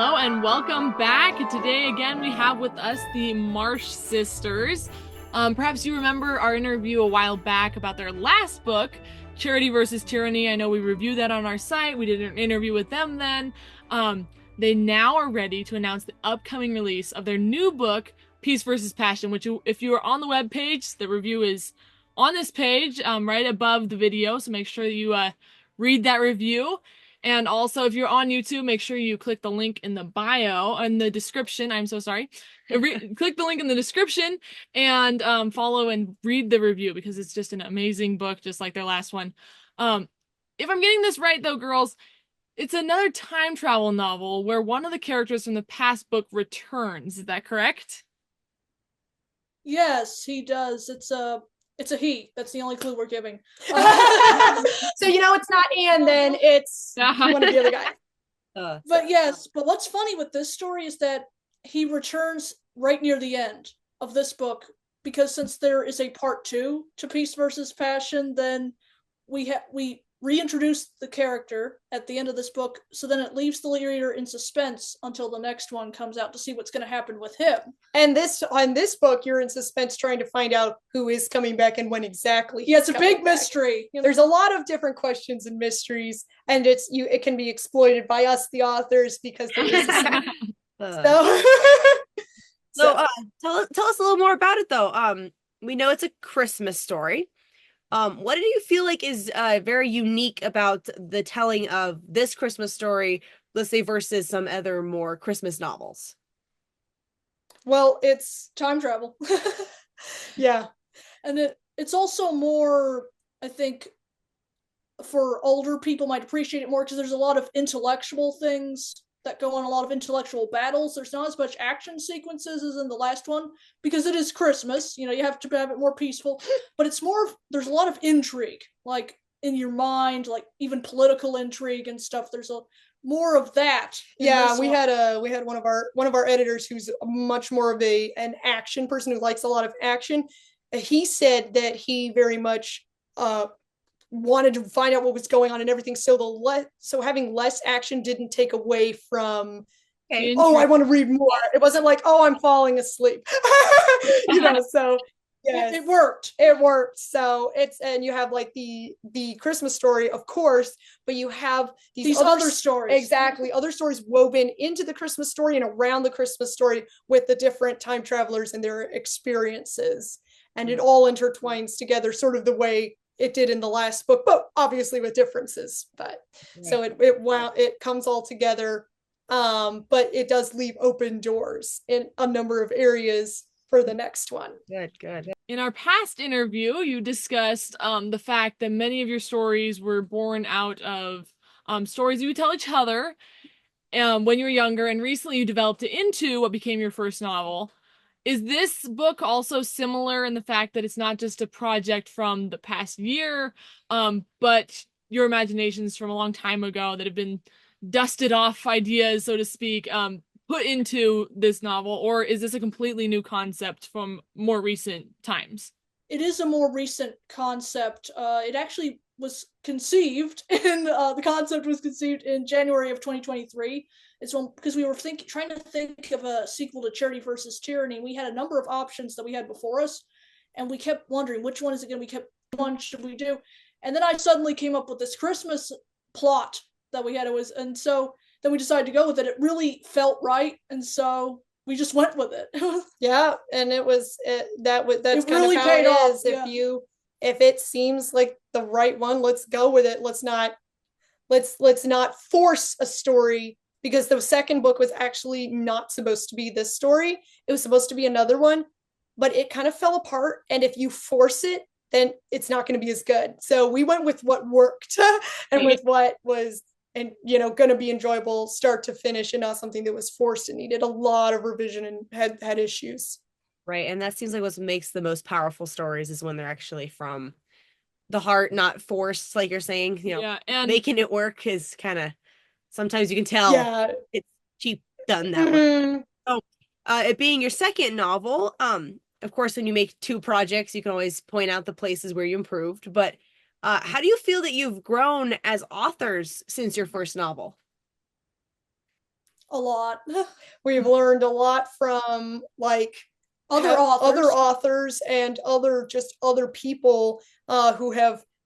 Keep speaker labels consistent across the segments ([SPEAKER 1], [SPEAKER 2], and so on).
[SPEAKER 1] Hello and welcome back. Today again we have with us the Marsh sisters. Perhaps you remember our interview a while back about their last book, Charity versus Tyranny. I know we reviewed that on our site. We did an interview with them then. They now are ready to announce the upcoming release of their new book, Peace versus Passion, which if you are on the webpage, the review is on this page, right above the video. So make sure that you read that review. And also, if you're on YouTube, make sure you click the link in the bio, in the description. I'm so sorry. Click the link in the description and follow and read the review because it's just an amazing book, just like their last one. If I'm getting this right, though, girls, it's another time travel novel where one of the characters from the past book returns. Is that correct?
[SPEAKER 2] Yes, he does. It's a he. That's the only clue we're giving.
[SPEAKER 3] So it's not Anne, then it's one of the other guys.
[SPEAKER 2] But yes, but what's funny with this story is that he returns right near the end of this book, because since there is a part 2 to Peace versus Passion, then we reintroduce the character at the end of this book, so then it leaves the reader in suspense until the next one comes out to see what's going to happen with him.
[SPEAKER 3] And on this book, you're in suspense trying to find out who is coming back and when exactly.
[SPEAKER 2] Yeah, it's a big mystery.
[SPEAKER 3] There's a lot of different questions and mysteries, and it can be exploited by us, the authors, because there is
[SPEAKER 4] tell us a little more about it, though. We know it's a Christmas story. What do you feel like is very unique about the telling of this Christmas story, let's say, versus some other more Christmas novels?
[SPEAKER 2] Well, it's time travel.
[SPEAKER 3] Yeah.
[SPEAKER 2] And it's also more, I think, for older people might appreciate it more because there's a lot of intellectual things that go on, a lot of intellectual battles. There's not as much action sequences as in the last one because it is Christmas. You have to have it more peaceful, but it's more, there's a lot of intrigue, like in your mind, like even political intrigue and stuff. There's more of that.
[SPEAKER 3] Yeah, we had one of our editors who's much more of an action person who likes a lot of action. He said that he very much wanted to find out what was going on and everything. So having less action didn't take away from, I want to read more. It wasn't like, I'm falling asleep. So yes,
[SPEAKER 2] it worked.
[SPEAKER 3] So and you have like the Christmas story, of course, but you have these
[SPEAKER 2] other stories.
[SPEAKER 3] Exactly. Other stories woven into the Christmas story and around the Christmas story with the different time travelers and their experiences. And it all intertwines together sort of the way it did in the last book, but obviously with differences. But right. So it comes all together, but it does leave open doors in a number of areas for the next one.
[SPEAKER 4] Good.
[SPEAKER 1] In our past interview, you discussed the fact that many of your stories were born out of stories you would tell each other when you were younger, and recently you developed it into what became your first novel. Is this book also similar in the fact that it's not just a project from the past year, but your imaginations from a long time ago that have been dusted off ideas, so to speak, put into this novel? Or is this a completely new concept from more recent times?
[SPEAKER 2] It is a more recent concept. It actually was conceived the concept was conceived in January of 2023. It's because we were trying to think of a sequel to Charity versus Tyranny. We had a number of options that we had before us, and we kept wondering which one is it going to be. One should we do? And then I suddenly came up with this Christmas plot that we had. And so then we decided to go with it. It really felt right, and so we just went with it.
[SPEAKER 3] Yeah, and that's kind
[SPEAKER 2] really
[SPEAKER 3] of how it
[SPEAKER 2] off.
[SPEAKER 3] is. If it seems like the right one, let's go with it. Let's not force a story, because the second book was actually not supposed to be this story. It was supposed to be another one, but it kind of fell apart. And if you force it, then it's not going to be as good. So we went with what worked and with what was, and going to be enjoyable start to finish, and not something that was forced and needed a lot of revision and had issues.
[SPEAKER 4] Right. And that seems like what makes the most powerful stories is when they're actually from the heart, not forced, like you're saying. And making it work is kind of, sometimes you can tell it's cheap done that way. So it being your second novel, of course, when you make two projects, you can always point out the places where you improved. But how do you feel that you've grown as authors since your first novel?
[SPEAKER 2] A lot.
[SPEAKER 3] We've learned a lot from like
[SPEAKER 2] other
[SPEAKER 3] authors and other people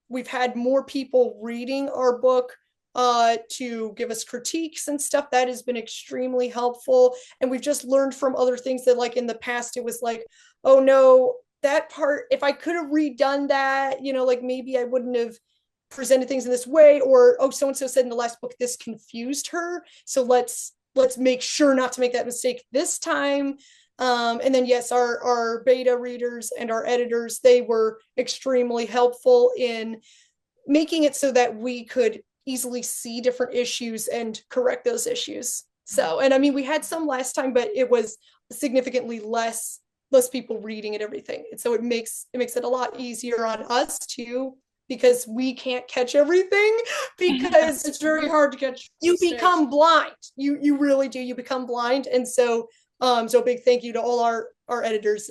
[SPEAKER 3] we've had more people reading our book to give us critiques and stuff. That has been extremely helpful. And we've just learned from other things that like in the past, it was like, oh no, that part, if I could have redone that, like maybe I wouldn't have presented things in this way, or, oh, so-and-so said in the last book, this confused her. So let's make sure not to make that mistake this time. And then yes, our beta readers and our editors, they were extremely helpful in making it so that we could easily see different issues and correct those issues. So, and I mean, we had some last time, but it was significantly less people reading and everything. And so it makes it a lot easier on us too, because we can't catch everything, because
[SPEAKER 2] it's very hard to catch.
[SPEAKER 3] You become blind. You really do. You become blind. And so, so a big thank you to all our editors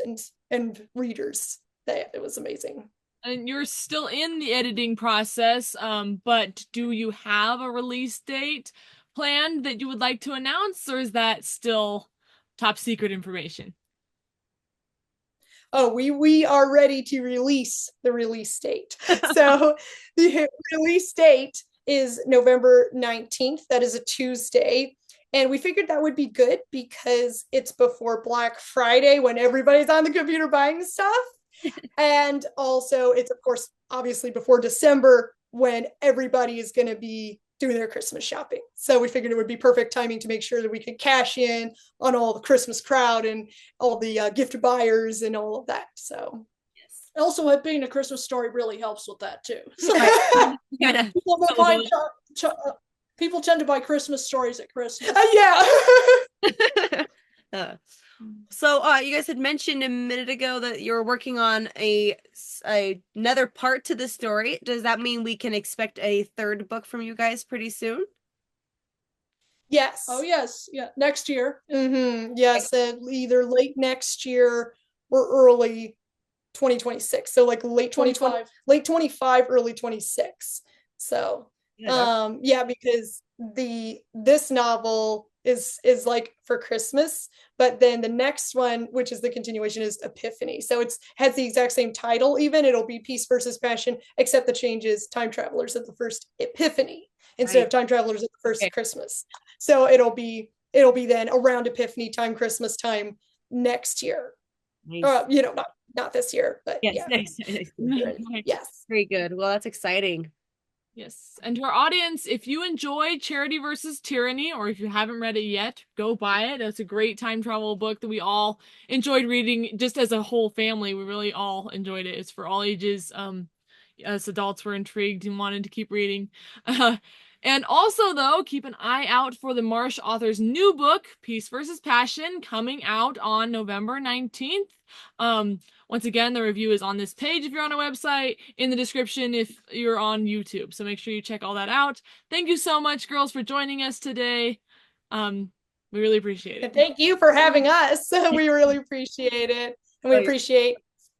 [SPEAKER 3] and readers. It was amazing.
[SPEAKER 1] And you're still in the editing process, but do you have a release date planned that you would like to announce, or is that still top secret information?
[SPEAKER 3] Oh, we are ready to release the release date. So the release date is November 19th. That is a Tuesday. And we figured that would be good because it's before Black Friday, when everybody's on the computer buying stuff. And also it's, of course, obviously before December, when everybody is going to be doing their Christmas shopping. So we figured it would be perfect timing to make sure that we could cash in on all the Christmas crowd and all the gift buyers and all of that. So
[SPEAKER 2] yes. Also, it being a Christmas story really helps with that too. So people tend to buy Christmas stories at Christmas.
[SPEAKER 3] Yeah.
[SPEAKER 4] So you guys had mentioned a minute ago that you're working on another part to the story. Does that mean we can expect a third book from you guys pretty soon?
[SPEAKER 3] Yes.
[SPEAKER 2] Oh yes. Yeah. Next year.
[SPEAKER 3] Mm-hmm. Yes. Either late next year or early 2026. So like late 2025, late 25, early 26. So yeah, because this novel is like for Christmas, but then the next one, which is the continuation, is Epiphany. So it's has the exact same title. Even it'll be Peace versus Passion, except the change is Time Travelers at the first Epiphany instead of Time Travelers at the first Christmas. So it'll be then around Epiphany time, Christmas time next year. Nice. Not this year, but yes, yeah. Nice. Yes.
[SPEAKER 4] Very good. Well, that's exciting.
[SPEAKER 1] Yes. And to our audience, if you enjoyed Charity versus Tyranny, or if you haven't read it yet, go buy it. It's a great time travel book that we all enjoyed reading, just as a whole family. We really all enjoyed it. It's for all ages. Us adults were intrigued and wanted to keep reading. And also, though, keep an eye out for the Marsh author's new book, Peace versus Passion, coming out on November 19th. Once again, the review is on this page if you're on our website, in the description if you're on YouTube. So make sure you check all that out. Thank you so much, girls, for joining us today. We really appreciate it.
[SPEAKER 3] Thank you for having us. We really appreciate it. And we appreciate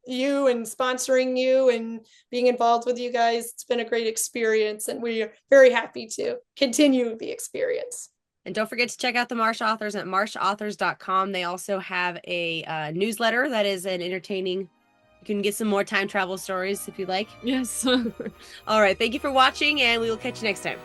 [SPEAKER 3] you and sponsoring you and being involved with you guys. It's been a great experience, and we are very happy to continue the experience.
[SPEAKER 4] And don't forget to check out the Marsh authors at marshauthors.com. They also have a newsletter that is an entertaining. You can get some more time travel stories if you like.
[SPEAKER 1] Yes.
[SPEAKER 4] All right. Thank you for watching, and we will catch you next time.